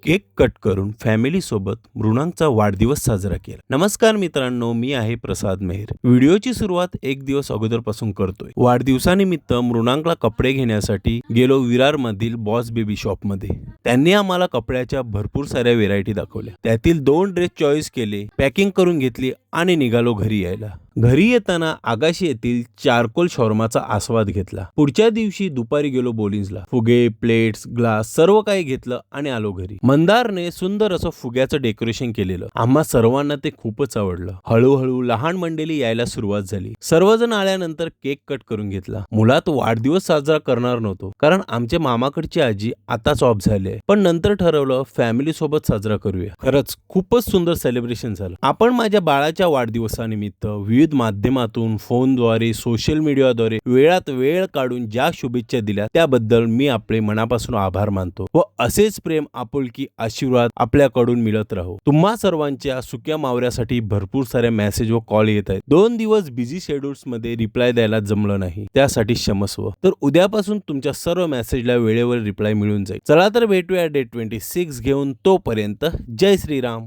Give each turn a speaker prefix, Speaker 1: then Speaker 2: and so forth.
Speaker 1: Cake cut करून family सोबत मृणांचा वाढदिवस साजरा केला। नमस्कार मित्रांनो, मी आहे प्रसाद मेहर। व्हिडिओची सुरुवात एक दिवस अगोदरपासून करतोय। वाढदिवसानिमित्त मृणांकला कपडे घेण्यासाठी गेलो विरार मधील बॉस बेबी शॉप मध्ये। त्यांनी आम्हाला कपड्याच्या भरपूर साऱ्या व्हेरायटी दाखवल्या। त्यातील 2 ड्रेस चॉईस केले, पॅकिंग करून घेतली आणि निघालो घरी यायला। घरी येताना आगाशी येथील चारकोल शॉर्माचा आस्वाद घेतला। पुढच्या दिवशी दुपारी गेलो बोलिन्सला। फुगे, प्लेट्स, ग्लास सर्व काही घेतलं आणि आलो घरी। मंदारने सुंदर असं फुग्याचं डेकोरेशन केलेलं, आम्हा सर्वांना ते खूपच आवडलं। हळूहळू लहान मंडळी यायला सुरुवात झाली। सर्वजण आल्यानंतर केक कट करून घेतला। मुळात वाढदिवस साजरा करणार नव्हतो, कारण आमच्या मामाकडची आजी आताच ऑफ झाली आहे, पण नंतर ठरवलं फॅमिली सोबत साजरा करूया। खरंच खूपच सुंदर सेलिब्रेशन झालं। आपण माझ्या बाळाच्या वाढदिवसानिमित्त विविध माध्यमातून, फोनद्वारे, सोशल मीडियाद्वारे वेळात वेळ काढून ज्या शुभेच्छा दिल्या त्याबद्दल मी आपले मनापासून आभार मानतो व असेच प्रेम, आपुलकी, आशीर्वाद आपल्याकडून मिळत राहो। तुम्हा सर्वांच्या सुक्या मावऱ्यासाठी भरपूर सारे मेसेज व कॉल येत आहेत। 2 दिवस बिझी शेड्यूल्स मध्ये रिप्लाय द्यायला जमलं नाही, त्यासाठी क्षमस्व। तर उद्यापासून तुमच्या सर्व मेसेजला वेळेवर रिप्लाय मिळून जाईल। चला तर भेटूया डे 26 घेऊन। तोपर्यंत जय श्रीराम।